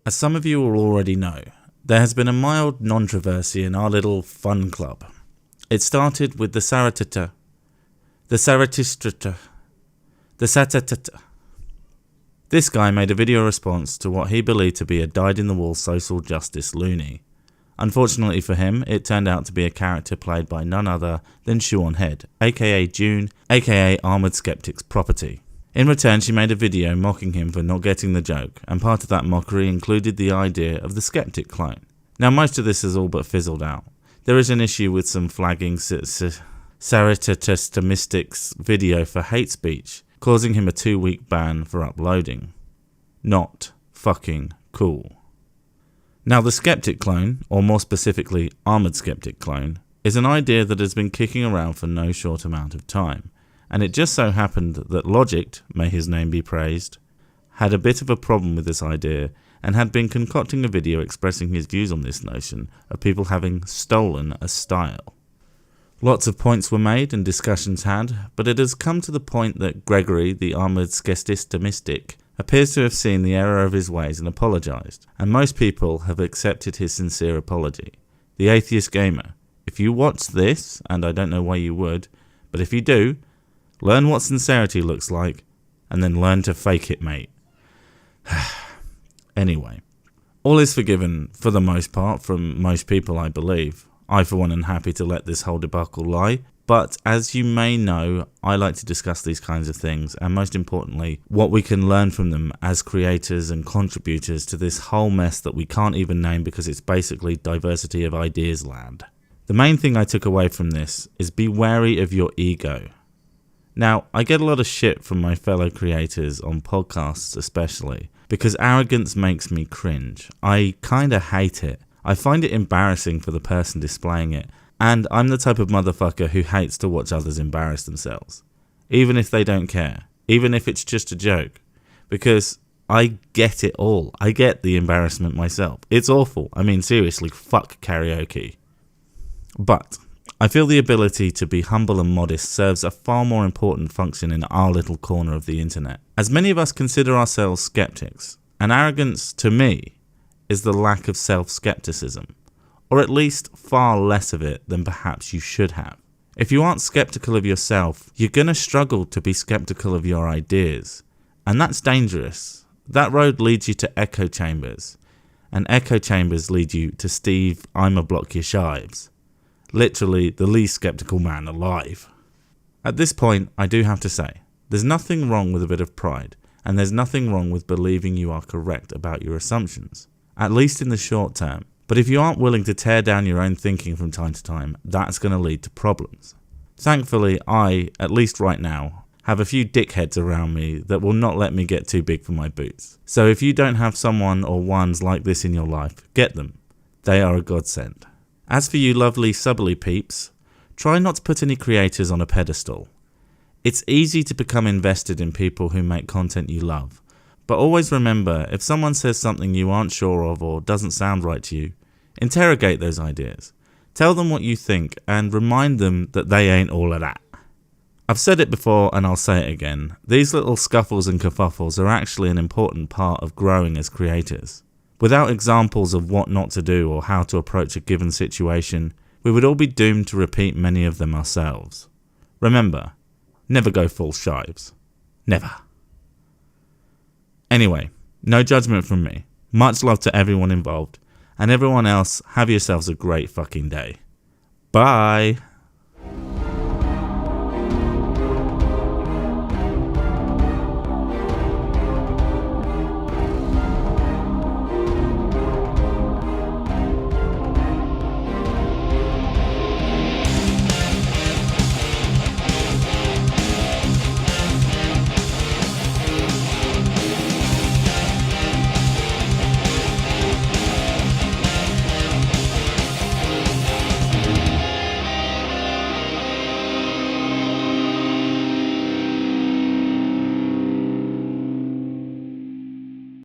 As some of you will already know, there has been a mild nontraversy in our little fun club. It started with the Sariteraria, This guy made a video response to what he believed to be a dyed-in-the-wool social justice loony. Unfortunately for him, it turned out to be a character played by none other than ShoeOnHead, aka June, aka Armoured Skeptic's property. In return, she made a video mocking him for not getting the joke, and part of that mockery included the idea of the Skeptic clone. Now, most of this has all but fizzled out. There is an issue with some flagging Sariteraria video for hate speech, causing him a 2-week ban for uploading. Not fucking cool. Now, the Skeptic clone, or more specifically Armoured Skeptic clone, is an idea that has been kicking around for no short amount of time. And it just so happened that Logicked, may his name be praised, had a bit of a problem with this idea and had been concocting a video expressing his views on this notion of people having stolen a style. Lots of points were made and discussions had, but it has come to the point that Gregory, the Armoured Skeptisphere, appears to have seen the error of his ways and apologised, and most people have accepted his sincere apology. The Atheist Gamer, if you watch this, and I don't know why you would, but if you do, learn what sincerity looks like, and then learn to fake it, mate. Anyway, all is forgiven for the most part from most people, I believe. I for one am happy to let this whole debacle lie, but as you may know, I like to discuss these kinds of things, and most importantly, what we can learn from them as creators and contributors to this whole mess that we can't even name because it's basically diversity of ideas land. The main thing I took away from this is be wary of your ego. Now, I get a lot of shit from my fellow creators on podcasts especially, because arrogance makes me cringe. I kinda hate it. I find it embarrassing for the person displaying it, and I'm the type of motherfucker who hates to watch others embarrass themselves. Even if they don't care. Even if it's just a joke. Because I get it all. I get the embarrassment myself. It's awful. I mean, seriously, fuck karaoke. But I feel the ability to be humble and modest serves a far more important function in our little corner of the internet. As many of us consider ourselves skeptics, and arrogance, to me, is the lack of self-skepticism, or at least far less of it than perhaps you should have. If you aren't skeptical of yourself, you're gonna struggle to be skeptical of your ideas, and that's dangerous. That road leads you to echo chambers, and echo chambers lead you to Steve, I'ma block your shives. Literally the least skeptical man alive. At this point, I do have to say, there's nothing wrong with a bit of pride, and there's nothing wrong with believing you are correct about your assumptions, at least in the short term. But if you aren't willing to tear down your own thinking from time to time, that's going to lead to problems. Thankfully, I, at least right now, have a few dickheads around me that will not let me get too big for my boots. So if you don't have someone or ones like this in your life, get them. They are a godsend. As for you lovely subbly peeps, try not to put any creators on a pedestal. It's easy to become invested in people who make content you love, but always remember, if someone says something you aren't sure of or doesn't sound right to you, interrogate those ideas. Tell them what you think and remind them that they ain't all of that. I've said it before and I'll say it again, these little scuffles and kerfuffles are actually an important part of growing as creators. Without examples of what not to do or how to approach a given situation, we would all be doomed to repeat many of them ourselves. Remember, never go full shives. Never. Anyway, no judgment from me. Much love to everyone involved, and everyone else, have yourselves a great fucking day. Bye!